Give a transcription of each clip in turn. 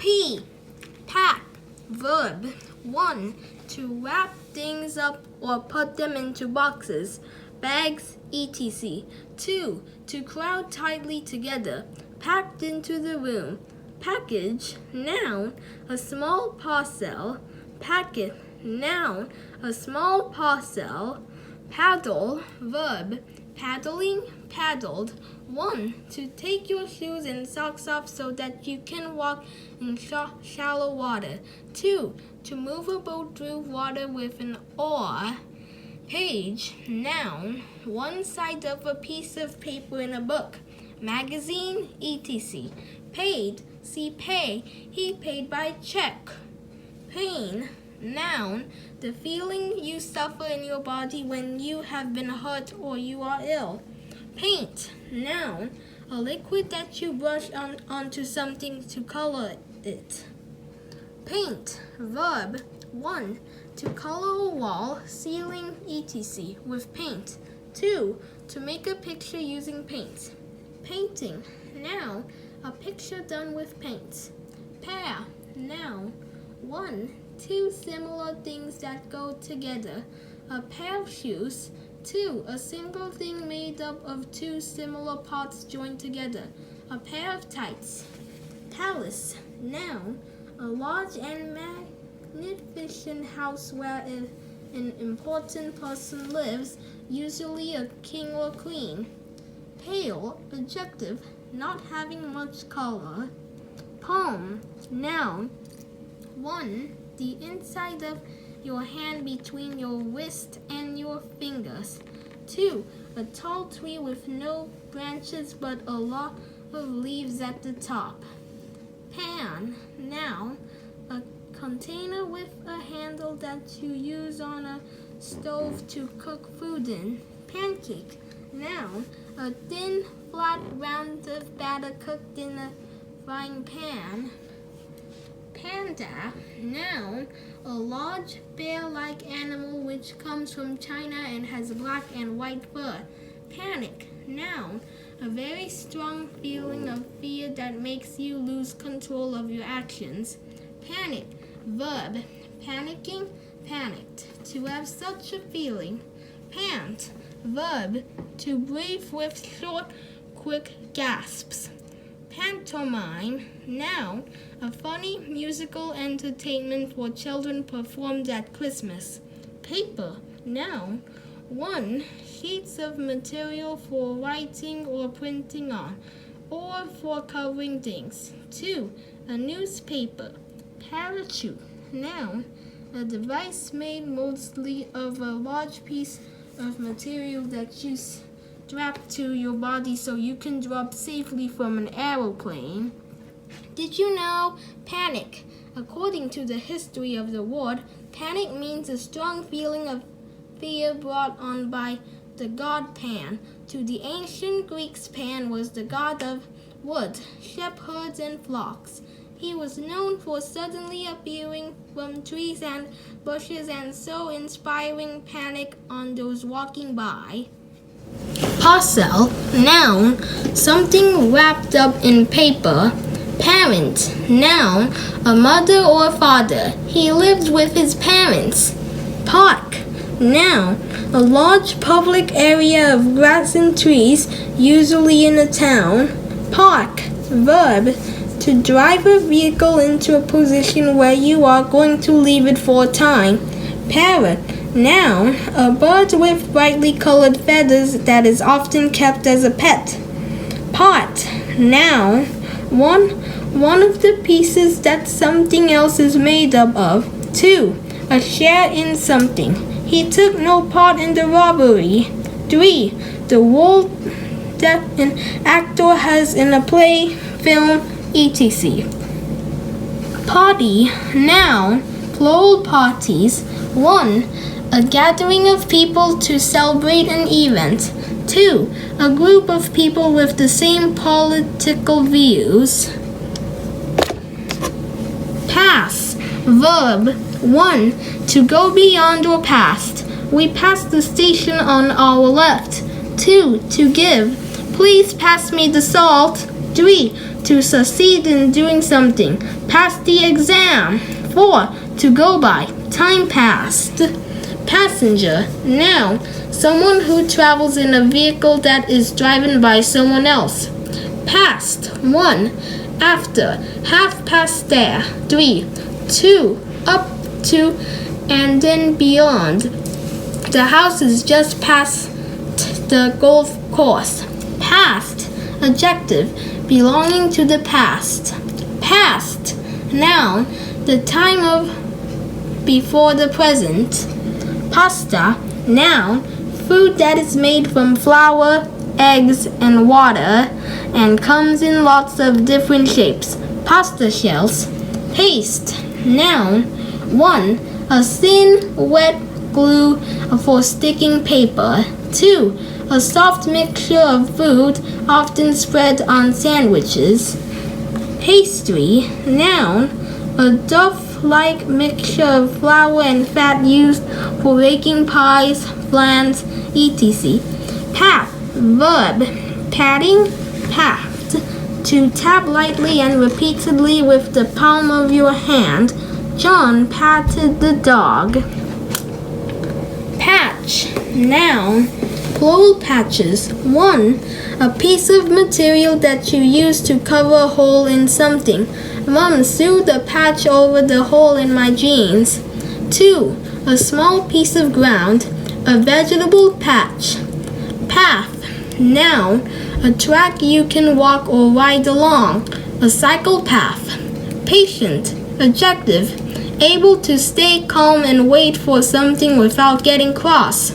P. Pack. Verb. 1. To wrap things up or put them into boxes, bags, etc. 2. To crowd tightly together, packed into the room. Package. Noun. A small parcel. Packet. Noun. A small parcel. Paddle. Verb. Paddling, paddled. 1. To take your shoes and socks off so that you can walk in shallow water. 2. To move a boat through water with an oar. Page. Noun. One side of a piece of paper in a book, magazine, etc. Paid. See pay. He paid by check. Pain. Noun. The feeling you suffer in your body when you have been hurt or you are ill. Paint. Noun. A liquid that you brush onto something to color it. Paint. Verb. 1. To color a wall, ceiling, etc. with paint. 2. To make a picture using paint. Painting. Noun. A picture done with paint. Pair. Noun. 1. 2 similar things that go together. A pair of shoes. 2. A single thing made up of 2 similar parts joined together. A pair of tights. Palace. Noun. A large and magnificent house where an important person lives, usually a king or queen. Pale. Adjective. Not having much color. Palm. Noun. 1. The inside of your hand between your wrist and your fingers. 2. A tall tree with no branches but a lot of leaves at the top. Pan. Noun. A container with a handle that you use on a stove to cook food in. Pancake. Noun. A thin, flat round of batter cooked in a frying pan. Panda. Noun. A large bear-like animal which comes from China and has black and white fur. Panic. Noun. A very strong feeling of fear that makes you lose control of your actions. Panic. Verb. Panicking, panicked. To have such a feeling. Pant. Verb. To breathe with short, quick gasps. Pantomime. Noun. A funny musical entertainment for children performed at Christmas. Paper. Noun. 1. Sheets of material for writing or printing on, or for covering things. 2. A newspaper. Parachute. Noun. A device made mostly of a large piece of material that you strap to your body so you can drop safely from an aeroplane. Did you know? Panic. According to the history of the word, panic means a strong feeling of fear brought on by the god Pan. To the ancient Greeks, Pan was the god of wood, shepherds, and flocks. He was known for suddenly appearing from trees and bushes and so inspiring panic on those walking by. Parcel. Noun. Something wrapped up in paper. Parent. Noun. A mother or father. He lived with his parents. Park. Noun. A large public area of grass and trees, usually in a town. Park. Verb. To drive a vehicle into a position where you are going to leave it for a time. Parrot. Noun. A bird with brightly colored feathers that is often kept as a pet. Pot. Noun. 1 of the pieces that something else is made up of. 2. A share in something. He took no part in the robbery. 3. The role that an actor has in a play, film, etc. Party. Noun. Plural parties. 1. A gathering of people to celebrate an event. 2. A group of people with the same political views. Pass. Verb. 1. To go beyond or past. We passed the station on our left. 2. To give. Please pass me the salt. 3. To succeed in doing something. Passed the exam. 4. To go by. Time passed. Passenger. Noun. Someone who travels in a vehicle that is driven by someone else. Past. 1. After. Half past there. 3. 2. Up to and then beyond. The house is just past the golf course. Past. Adjective. Belonging to the past. Past. Noun. The time of before the present. Pasta. Noun. Food that is made from flour, eggs, and water and comes in lots of different shapes. Pasta shells. Paste. Noun. 1. A thin, wet glue for sticking paper. 2. A soft mixture of food often spread on sandwiches. Pastry. Noun. A dough-like mixture of flour and fat used for baking pies, flans, etc. Pat. Verb. Patting. Pat. To tap lightly and repeatedly with the palm of your hand. John patted the dog. Patch. Noun. Plural patches. 1. A piece of material that you use to cover a hole in something. Mom sewed a patch over the hole in my jeans. 2. A small piece of ground. A vegetable patch. Path. Noun. A track you can walk or ride along. A cycle path. Patient. Adjective. Able to stay calm and wait for something without getting cross.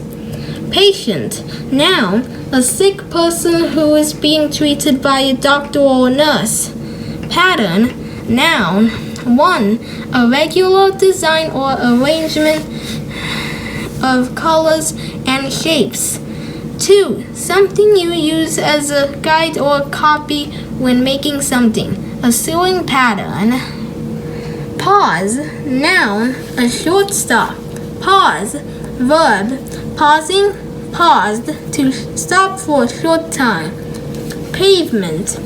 Patient. Noun. A sick person who is being treated by a doctor or nurse. Pattern. Noun. 1. A regular design or arrangement of colors and shapes. 2. Something you use as a guide or copy when making something. A sewing pattern. Pause. Noun. A short stop. Pause. Verb. Pausing. Paused. To stop for a short time. Pavement.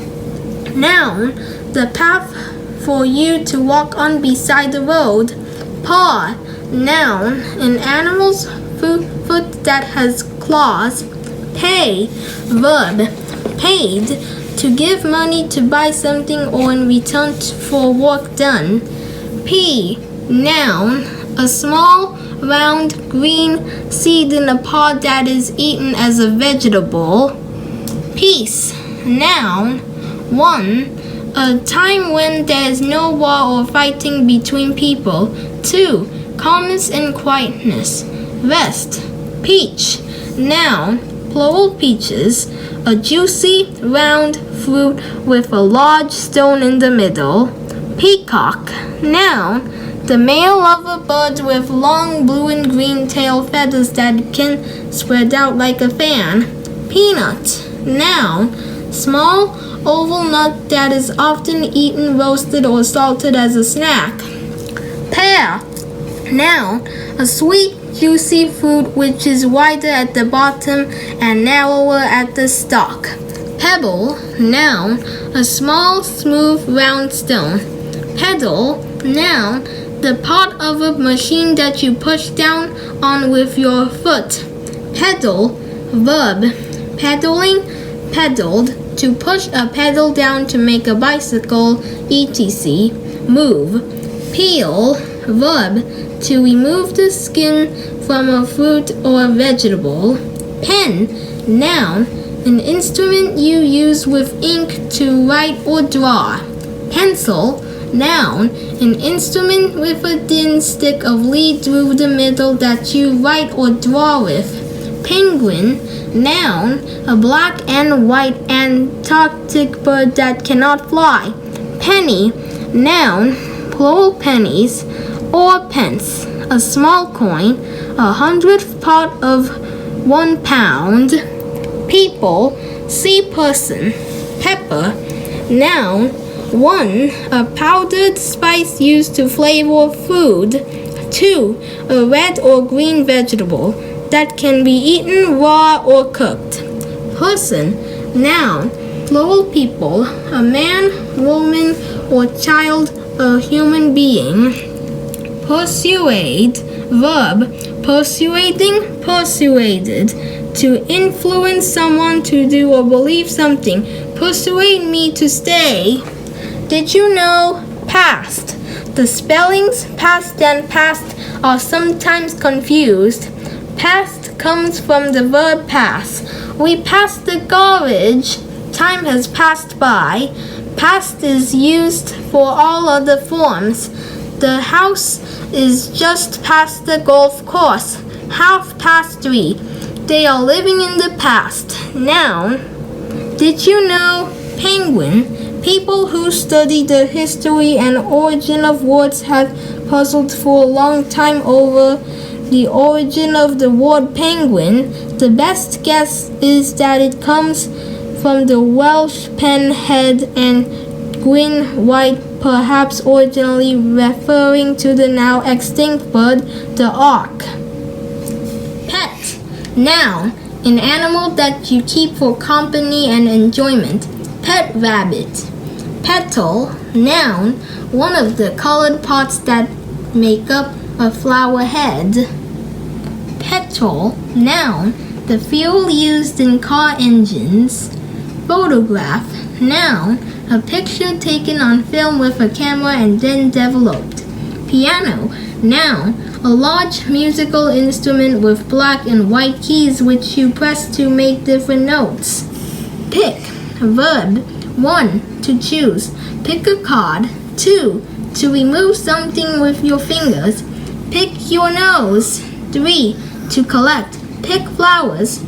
Noun. The path for you to walk on beside the road. Paw. Noun. An animal's foot that has claws. Pay. Verb. Paid. To give money to buy something or in return for work done. Pea. Noun. A small, round, green seed in a pod that is eaten as a vegetable. Peace. Noun. 1. A time when there is no war or fighting between people. 2. Calmness and quietness. Rest. Peach. Noun. Plural peaches. A juicy, round fruit with a large stone in the middle. Peacock. Noun. The male of a bird with long blue and green tail feathers that can spread out like a fan. Peanut. Noun. Small, oval nut that is often eaten roasted or salted as a snack. Pear. Noun. A sweet, juicy fruit which is wider at the bottom and narrower at the stalk. Pebble. Noun. A small, smooth, round stone. Pedal. Noun. The part of a machine that you push down on with your foot. Pedal. Verb. Pedaling. Pedaled. To push a pedal down to make a bicycle, etc. Move. Peel. Verb. To remove the skin from a fruit or a vegetable. Pen. Noun. An instrument you use with ink to write or draw. Pencil. Noun. An instrument with a thin stick of lead through the middle that you write or draw with. Penguin. Noun. A black and white Antarctic bird that cannot fly. Penny. Noun. Plural pennies or pence. A small coin. 100th part of 1 pound. People. See person. Pepper. Noun. 1. A powdered spice used to flavor food. 2. A red or green vegetable that can be eaten raw or cooked. Person. Noun. Plural people. A man, woman, or child a human being. Persuade, verb, persuading, persuaded. To influence someone to do or believe something. Persuade me to stay. Did you know? Past. The spellings past and past are sometimes confused. Past comes from the verb pass. We passed the garbage. Time has passed by. Past is used for all other forms. The house is just past the golf course. 3:30. They are living in the past. Noun. Did you know? Penguin. People who study the history and origin of words have puzzled for a long time over the origin of the word penguin. The best guess is that it comes from the Welsh pen head and gwyn white, perhaps originally referring to the now extinct bird, the auk. Pet. Noun. An animal that you keep for company and enjoyment. Pet rabbit. Petal. Noun. One of the colored parts that make up a flower head. Petrol. Noun. The fuel used in car engines. Photograph. Noun. A picture taken on film with a camera and then developed. Piano. Noun. A large musical instrument with black and white keys which you press to make different notes. Pick. Verb. 1. To choose. Pick a card. 2. To remove something with your fingers. Pick your nose. 3. To collect. Pick flowers.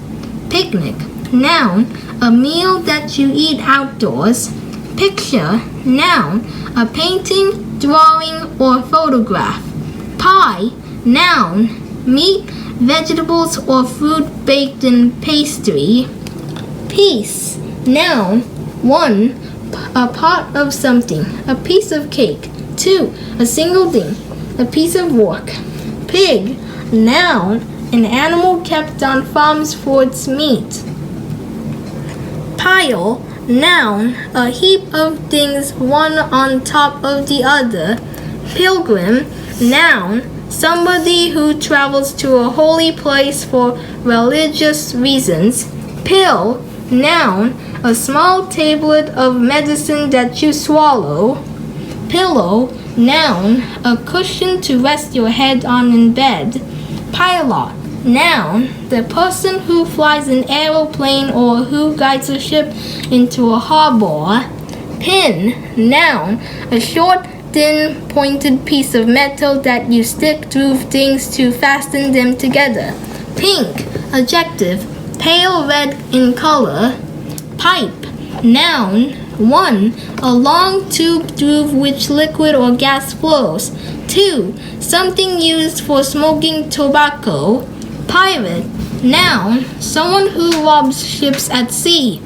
Picnic. Noun. A meal that you eat outdoors. Picture. Noun. A painting, drawing, or photograph. Pie. Noun. Meat, vegetables, or fruit baked in pastry. Piece. Noun. 1. A part of something. A piece of cake. 2. A single thing. A piece of work. Pig. Noun. An animal kept on farms for its meat. Pile. Noun. A heap of things one on top of the other. Pilgrim. Noun. Somebody who travels to a holy place for religious reasons. Pill. Noun. A small tablet of medicine that you swallow. Pillow. Noun. A cushion to rest your head on in bed. Pilot. Noun. The person who flies an aeroplane or who guides a ship into a harbor. Pin. Noun. A short, thin, pointed piece of metal that you stick through things to fasten them together. Pink. Adjective. Pale red in color. Pipe. Noun. 1. A long tube through which liquid or gas flows. 2. Something used for smoking tobacco. Pirate. Noun. Someone who robs ships at sea.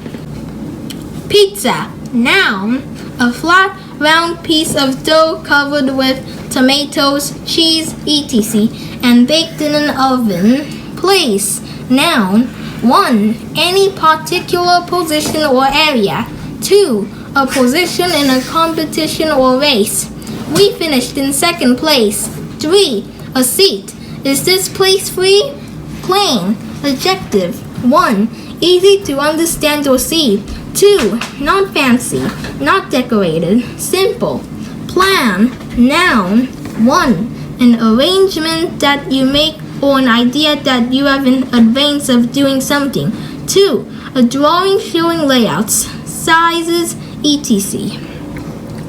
Pizza. Noun. A flat, round piece of dough covered with tomatoes, cheese, etc. and baked in an oven. Place. Noun. 1. Any particular position or area. 2. A position in a competition or race. We finished in second place. 3. A seat. Is this place free? Plain. Adjective. 1. Easy to understand or see. 2. Not fancy. Not decorated. Simple. Plan. Noun. 1. An arrangement that you make or an idea that you have in advance of doing something. 2. A drawing showing layouts, sizes, etc.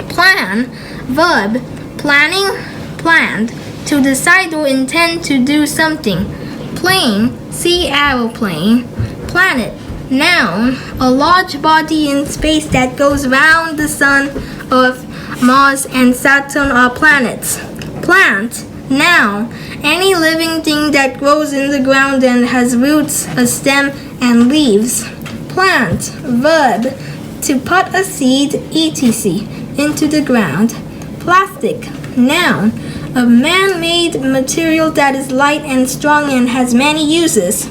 Plan. Verb. Planning, planned. To decide or intend to do something. Plane. See aeroplane. Planet. Noun. A large body in space that goes round the sun, Earth, Mars, and Saturn are planets. Plant. Noun. Any living thing that grows in the ground and has roots, a stem, and leaves. Plant. Verb. To put a seed, etc. into the ground. Plastic. Noun. A man-made material that is light and strong and has many uses.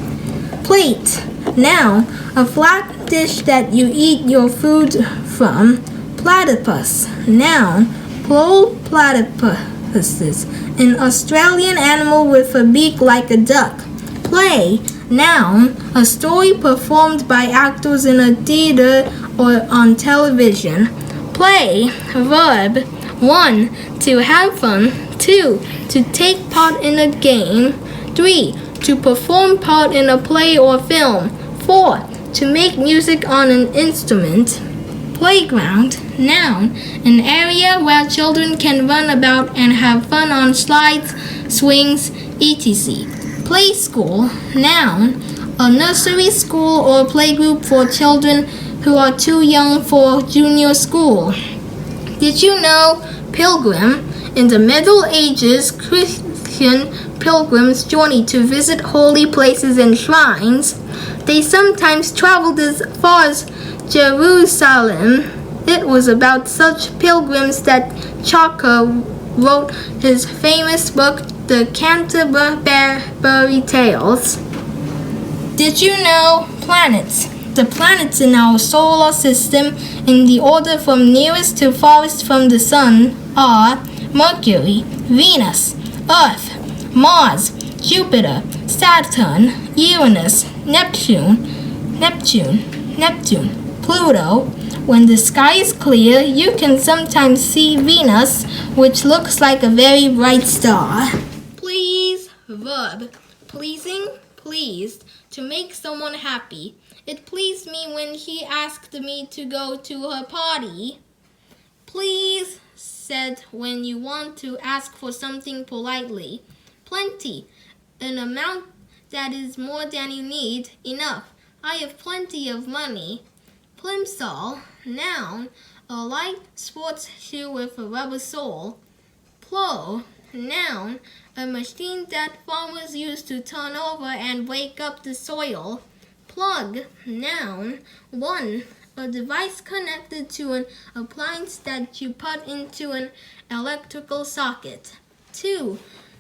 Plate. Noun. A flat dish that you eat your food from. Platypus. Noun. Plural platypuses, an Australian animal with a beak like a duck. Play, noun, a story performed by actors in a theater or on television. Play, verb, 1. To have fun. 2. To take part in a game. 3. To perform part in a play or film. 4. To make music on an instrument. Playground, noun, an area where children can run about and have fun on slides, swings, etc. Play school, noun, a nursery school or playgroup for children who are too young for junior school. Did you know pilgrim? In the Middle Ages, Christian pilgrims journeyed to visit holy places and shrines. They sometimes traveled as far as Jerusalem. It was about such pilgrims that Chaucer wrote his famous book, The Canterbury Tales. Did you know planets? The planets in our solar system, in the order from nearest to farthest from the Sun, are Mercury, Venus, Earth, Mars, Jupiter, Saturn, Uranus, Neptune, Pluto. When the sky is clear, you can sometimes see Venus, which looks like a very bright star. Please, verb, pleasing, pleased, to make someone happy. It pleased me when she asked me to go to her party. Please, said when you want to ask for something politely. Plenty, an amount that is more than you need, enough. I have plenty of money. Plimsoll, noun, a light sports shoe with a rubber sole. Plow, noun, a machine that farmers use to turn over and break up the soil. Plug, noun, 1. A device connected to an appliance that you put into an electrical socket. 2.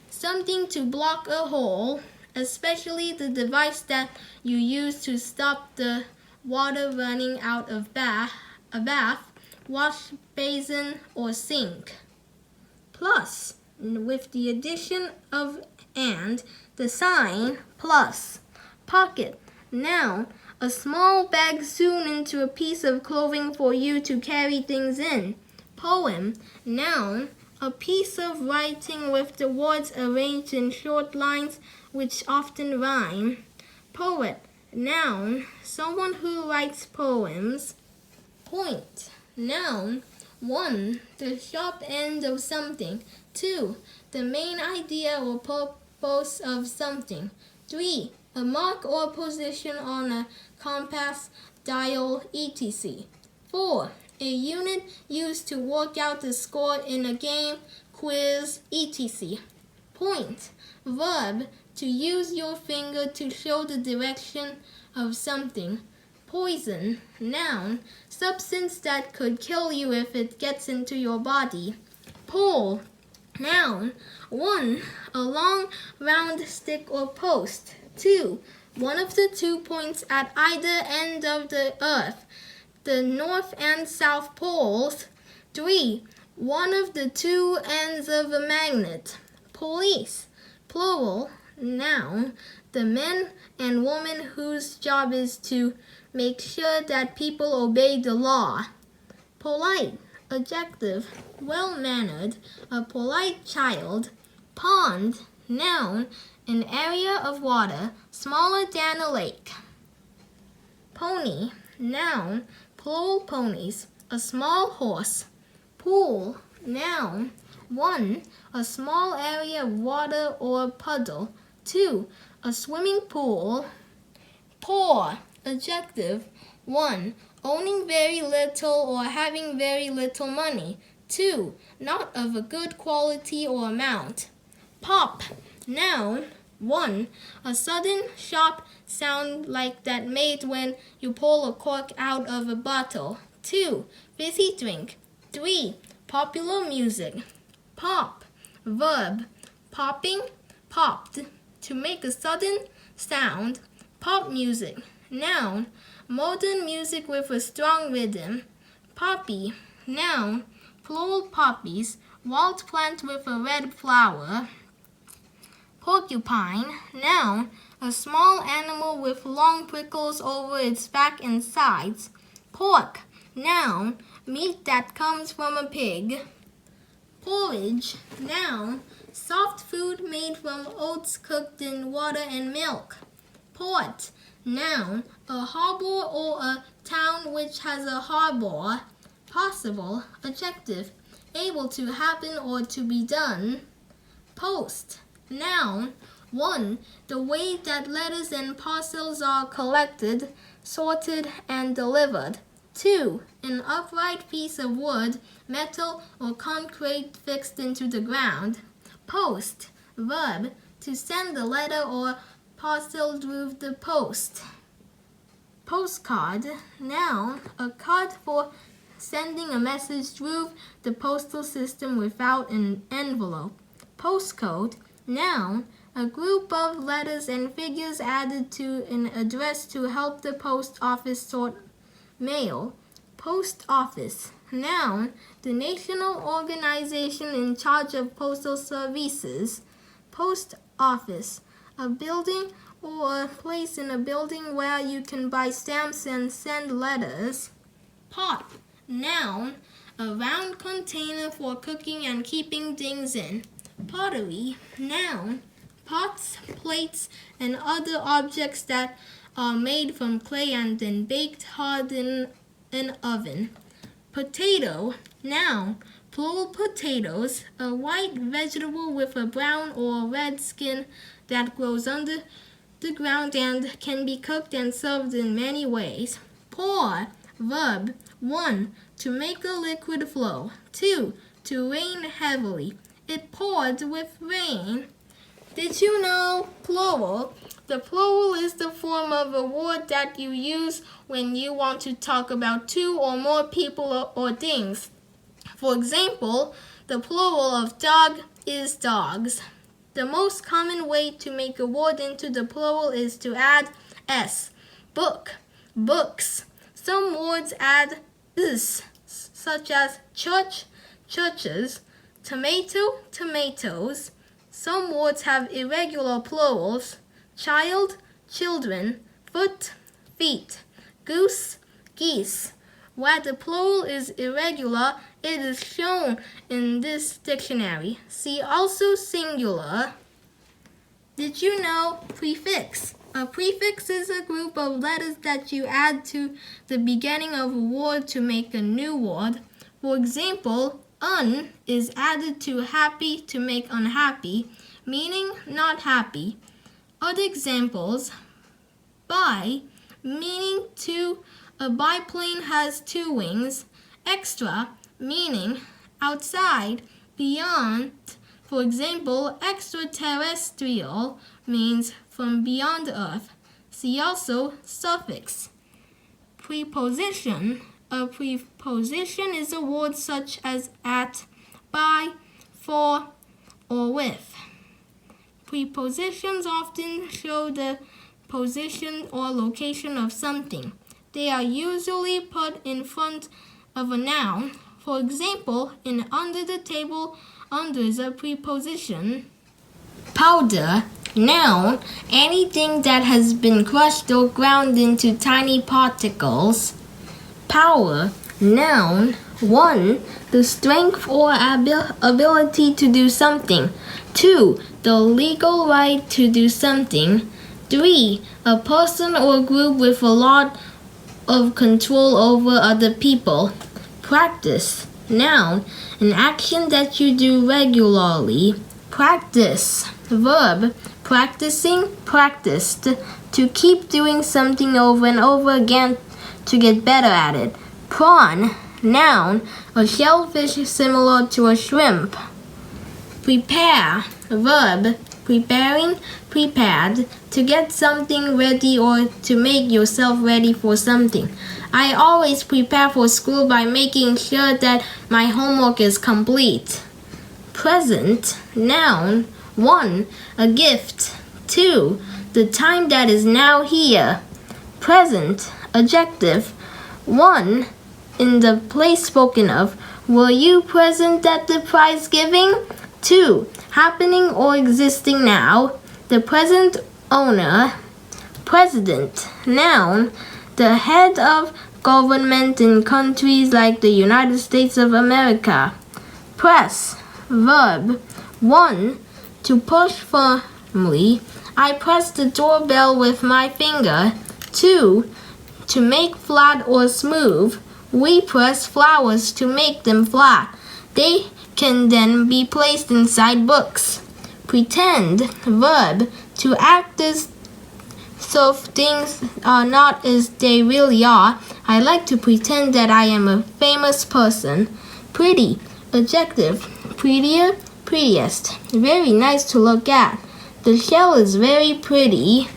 Something to block a hole, especially the device that you use to stop the water running out of a bath, wash basin, or sink. Plus, with the addition of and, the sign plus. Pocket, noun, a small bag sewn into a piece of clothing for you to carry things in. Poem, noun, a piece of writing with the words arranged in short lines which often rhyme. Poet, noun, someone who writes poems. Point, noun, 1. The sharp end of something. 2. The main idea or purpose of something. 3. A mark or position on a compass, dial, etc. 4. A unit used to work out the score in a game, quiz, etc. Point, verb, to use your finger to show the direction of something. Poison, noun, substance that could kill you if it gets into your body. Pole, noun, 1. A long, round stick or post. 2. One of the 2 points at either end of the earth, the north and south poles. 3. One of the 2 ends of a magnet. Police, plural, noun, the men and women whose job is to make sure that people obey the law. Polite, adjective, well-mannered, a polite child. Pond, noun, an area of water smaller than a lake. Pony, noun, plural ponies, a small horse. Pool, noun, 1. A small area of water or puddle. 2. A swimming pool. Poor, adjective, 1. Owning very little or having very little money. 2. Not of a good quality or amount. Pop, noun, 1. A sudden, sharp sound like that made when you pull a cork out of a bottle. 2. Fizzy drink. 3. Popular music. Pop, verb, popping, popped, to make a sudden sound. Pop music, noun, modern music with a strong rhythm. Poppy, noun, plural poppies, wild plant with a red flower. Porcupine, noun, a small animal with long prickles over its back and sides. Pork, noun, meat that comes from a pig. Porridge, noun, soft food made from oats cooked in water and milk. Port, noun, a harbor or a town which has a harbor. Possible, adjective, able to happen or to be done. Post, noun, 1. The way that letters and parcels are collected, sorted, and delivered. 2. An upright piece of wood, metal, or concrete fixed into the ground. Post, verb, to send a letter or parcel through the post. Postcard, noun, a card for sending a message through the postal system without an envelope. Postcode, noun, a group of letters and figures added to an address to help the post office sort mail. Post office, noun, the national organization in charge of postal services. Post office, a building or a place in a building where you can buy stamps and send letters. Pot, noun, a round container for cooking and keeping things in. Pottery, noun, pots, plates, and other objects that are made from clay and then baked hard in an oven. Potato, noun, plural potatoes, a white vegetable with a brown or red skin that grows under the ground and can be cooked and served in many ways. Pour, verb, 1. To make a liquid flow. 2. To rain heavily. It poured with rain. Did you know, plural? The plural is the form of a word that you use when you want to talk about 2 or more people or things. For example, the plural of dog is dogs. The most common way to make a word into the plural is to add s. Book, books. Some words add is, such as church, churches, tomato, tomatoes. Some words have irregular plurals. Child, children, foot, feet, goose, geese. Where the plural is irregular, it is shown in this dictionary. See also singular. Did you know prefix? A prefix is a group of letters that you add to the beginning of a word to make a new word. For example, un is added to happy to make unhappy, meaning not happy. Other examples, bi, meaning two, a biplane has 2 wings. Extra, meaning outside, beyond. For example, extraterrestrial means from beyond Earth. See also suffix. Preposition. A preposition is a word such as at, by, for, or with. Prepositions often show the position or location of something. They are usually put in front of a noun. For example, in under the table, under is a preposition. Powder, noun, anything that has been crushed or ground into tiny particles. Power, noun, 1. The strength or ability to do something. 2. The legal right to do something. 3. A person or group with a lot of control over other people. Practice, noun, an action that you do regularly. Practice, verb, practicing, practiced, to keep doing something over and over again to get better at it. Prawn, noun, a shellfish similar to a shrimp. Prepare, verb, preparing, prepared, to get something ready or to make yourself ready for something. I always prepare for school by making sure that my homework is complete. Present, noun, 1. A gift. 2. The time that is now here. Present, adjective. 1. In the place spoken of, Were you present at the prize giving? 2. Happening or existing now. The present owner. President. Noun. The head of government in countries like the United States of America. Press. Verb. 1. To push firmly. I press the doorbell with my finger. 2. To make flat or smooth. We press flowers to make them flat. They can then be placed inside books. Pretend. Verb. To act as though things are not as they really are. I like to pretend that I am a famous person. Pretty. Adjective. Prettier, prettiest. Very nice to look at. The shell is very pretty.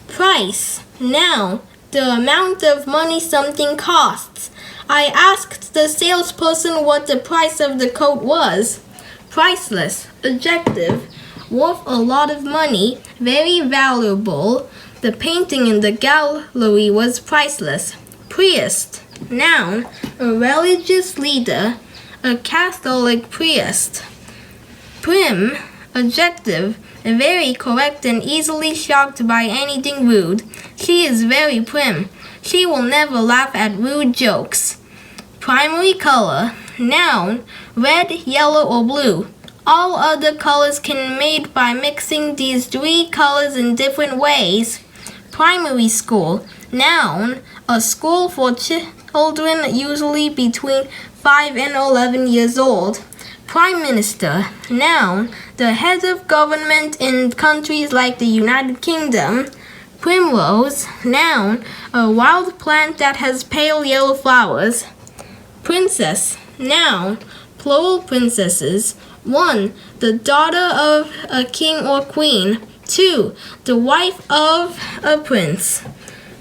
Price. Noun. The amount of money something costs. I asked the salesperson what the price of the coat was. Priceless. Adjective. Worth a lot of money. Very valuable. The painting in the gallery was priceless. Priest. Noun. A religious leader. A Catholic priest. Prim. Adjective. Very correct and easily shocked by anything rude. She is very prim. She will never laugh at rude jokes. Primary color. Noun. Red, yellow, or blue. All other colors can be made by mixing these 3 colors in different ways. Primary school. Noun. A school for children usually between 5 and 11 years old. Prime Minister. Noun. The head of government in countries like the United Kingdom. Primrose. Noun. A wild plant that has pale yellow flowers. Princess. Noun. Plural princesses. 1. The daughter of a king or queen. 2. The wife of a prince.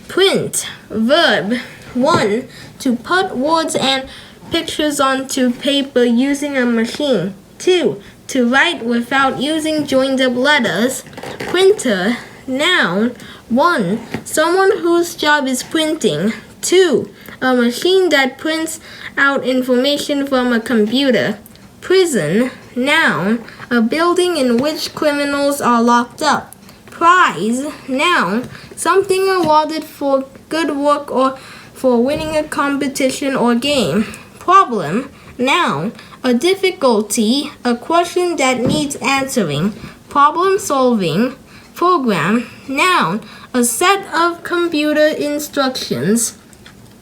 Print. Verb. 1. To put words and pictures onto paper using a machine. 2. To write without using joined-up letters. Printer. Noun. 1. Someone whose job is printing. 2. A machine that prints out information from a computer. Prison. Noun. A building in which criminals are locked up. Prize. Noun. Something awarded for good work or for winning a competition or game. Problem. Noun. A difficulty, a question that needs answering. Problem solving. Program. Noun. A set of computer instructions.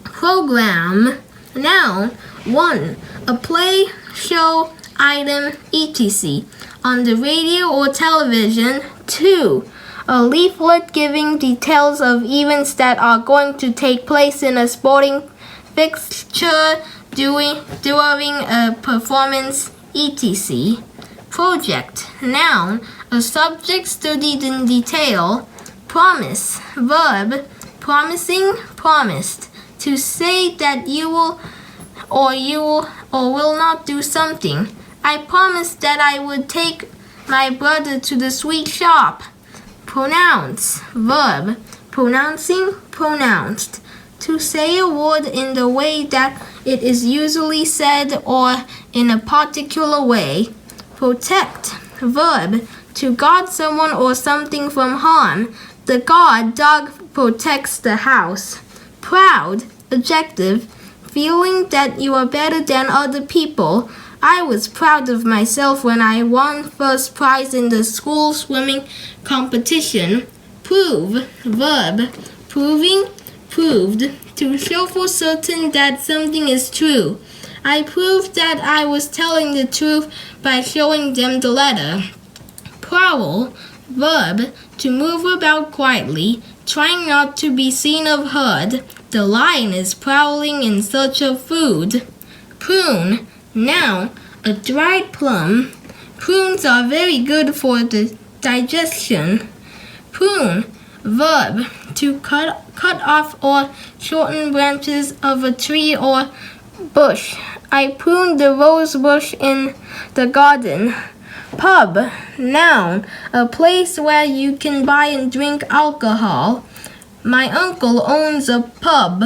Program. Noun. 1. A play, show, item, etc. on the radio or television. 2. A leaflet giving details of events that are going to take place in a sporting fixture during a performance, etc. Project. Noun. A subject studied in detail. Promise. Verb. Promising, promised. To say that you will or will not do something. I promised that I would take my brother to the sweet shop. Pronounce. Verb. Pronouncing, pronounced. To say a word in the way that it is usually said or in a particular way. Protect. Verb. To guard someone or something from harm. The guard dog protects the house. Proud. Adjective. Feeling that you are better than other people. I was proud of myself when I won first prize in the school swimming competition. Prove. Verb. Proving, proved. To show for certain that something is true. I proved that I was telling the truth by showing them the letter. Prowl. Verb. To move about quietly, trying not to be seen or heard. The lion is prowling in search of food. Prune. Noun. A dried plum. Prunes are very good for the digestion. Prune. Verb. To cut off or shorten branches of a tree or bush. I pruned the rose bush in the garden. Pub. Noun. A place where you can buy and drink alcohol. My uncle owns a pub.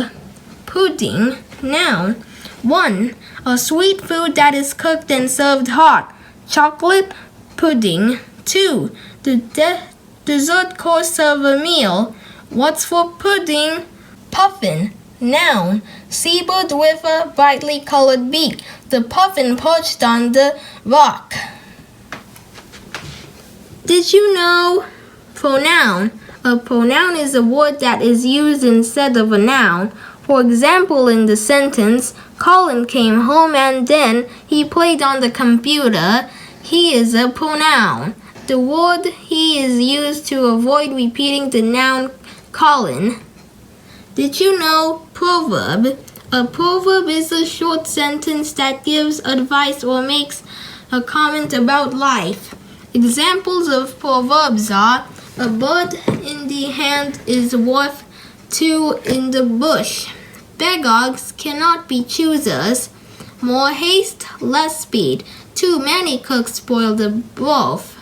Pudding. Noun. 1. a sweet food that is cooked and served hot. Chocolate pudding. 2. The dessert course of a meal. What's for pudding? Puffin. Noun. Seabird with a brightly colored beak. The puffin perched on the rock. Did you know? Pronoun. A pronoun is a word that is used instead of a noun. For example, in the sentence, Colin came home and then he played on the computer. He is a pronoun. The word he is used to avoid repeating the noun Colin. Did you know? Proverb. A proverb is a short sentence that gives advice or makes a comment about life. Examples of proverbs are, a bird in the hand is worth two in the bush. Beggars cannot be choosers. More haste, less speed. Too many cooks spoil the broth.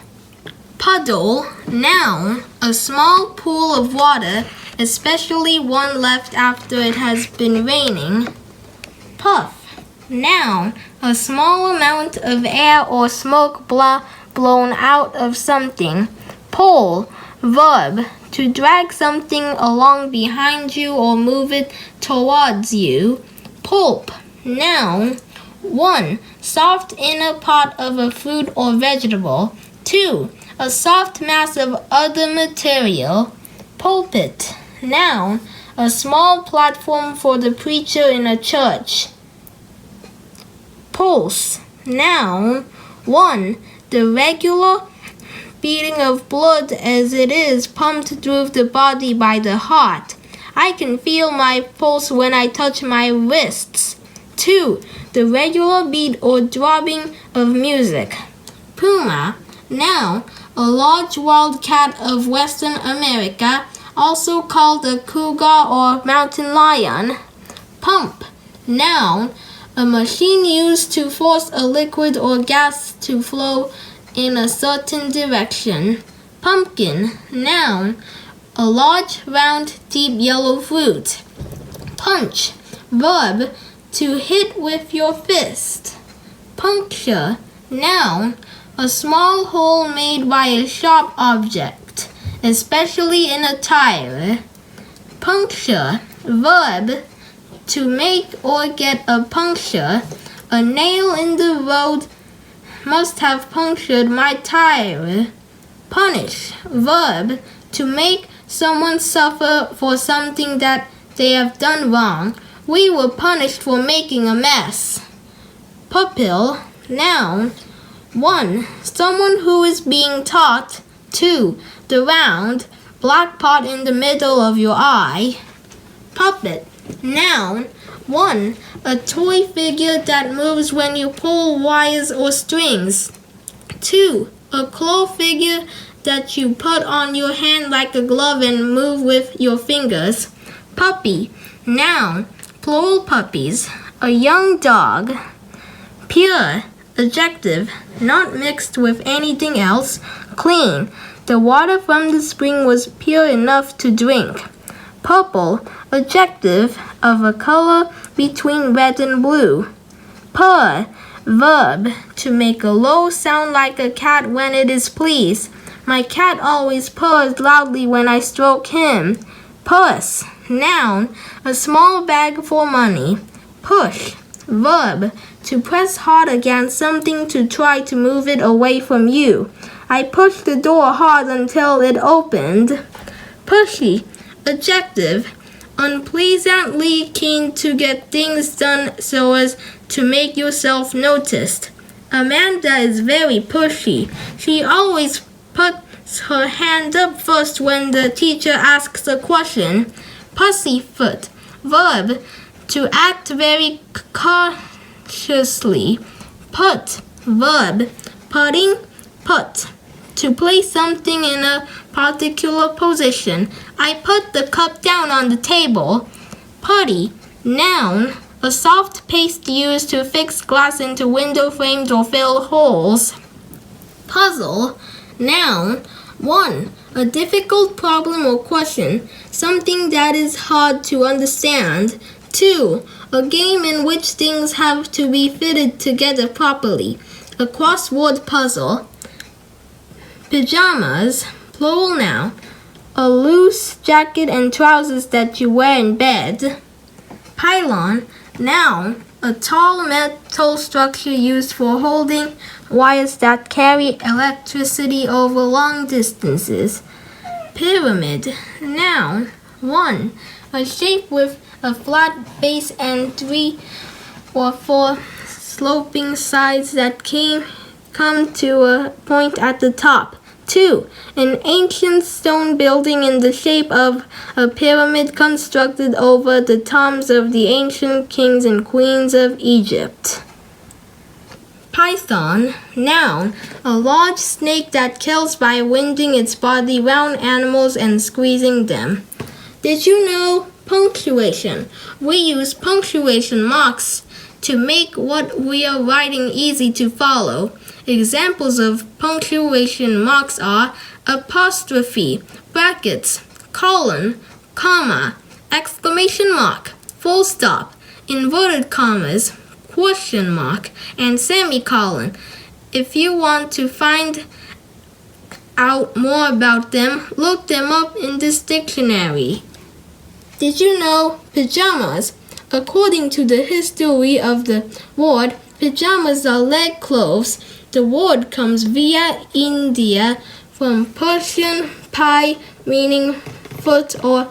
Puddle. Noun. A small pool of water, especially one left after it has been raining. Puff. Noun. A small amount of air or smoke blown out of something. Pull. Verb. To drag something along behind you or move it towards you. Pulp. Noun. 1. Soft inner part of a fruit or vegetable. 2. A soft mass of other material. Pulpit. Noun. A small platform for the preacher in a church. Pulse. Noun. 1. The regular beating of blood as it is pumped through the body by the heart. I can feel my pulse when I touch my wrists. 2. The regular beat or throbbing of music. Puma. Noun. A large wild cat of Western America, also called a cougar or mountain lion. Pump. Noun. A machine used to force a liquid or gas to flow in a certain direction. Pumpkin. Noun. A large, round, deep yellow fruit. Punch. Verb. To hit with your fist. Puncture. Noun. A small hole made by a sharp object, especially in a tire. Puncture. Verb. To make or get a puncture. A nail in the road must have punctured my tire. Punish. Verb. To make someone suffer for something that they have done wrong. We were punished for making a mess. Pupil. Noun. 1. Someone who is being taught. 2. The round, black part in the middle of your eye. Puppet. Noun. 1. A toy figure that moves when you pull wires or strings. 2. A claw figure that you put on your hand like a glove and move with your fingers. Puppy. Noun. Plural puppies. A young dog. Pure. Adjective. Not mixed with anything else. Clean. The water from the spring was pure enough to drink. Purple. Adjective. Of a color between red and blue. Purr. Verb. To make a low sound like a cat when it is pleased. My cat always purrs loudly when I stroke him. Purse. Noun. A small bag for money. Push. Verb. To press hard against something to try to move it away from you. I pushed the door hard until it opened. Pushy. Adjective. Unpleasantly keen to get things done so as to make yourself noticed. Amanda is very pushy. She always puts her hand up first when the teacher asks a question. Pussyfoot. Verb. To act very cautiously. Put. Verb. Putting. Put. To place something in a particular position. I put the cup down on the table. Putty. Noun. A soft paste used to fix glass into window frames or fill holes. Puzzle. Noun. 1. A difficult problem or question, something that is hard to understand. 2. a game in which things have to be fitted together properly, a crossword puzzle. Pajamas, plural noun, a loose jacket and trousers that you wear in bed. Pylon, noun, a tall metal structure used for holding wires that carry electricity over long distances. Pyramid, noun, 1, a shape with a flat base and 3 or 4 sloping sides that come to a point at the top. 2. An ancient stone building in the shape of a pyramid constructed over the tombs of the ancient kings and queens of Egypt. Python, noun, a large snake that kills by winding its body round animals and squeezing them. Did you know punctuation? We use punctuation marks to make what we are writing easy to follow. Examples of punctuation marks are apostrophe, brackets, colon, comma, exclamation mark, full stop, inverted commas, question mark, and semicolon. If you want to find out more about them, look them up in this dictionary. Did you know pajamas? According to the history of the word, pajamas are leg clothes. The word comes via India from Persian pai, meaning foot or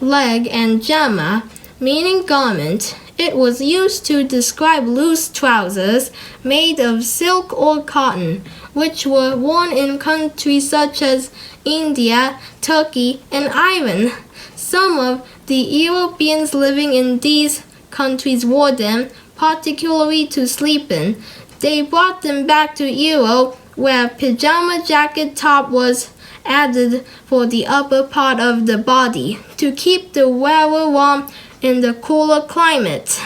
leg, and jama, meaning garment. It was used to describe loose trousers made of silk or cotton, which were worn in countries such as India, Turkey, and Iran. Some of the Europeans living in these countries wore them, particularly to sleep in. They brought them back to Europe, where pajama jacket top was added for the upper part of the body to keep the wearer warm in the cooler climate.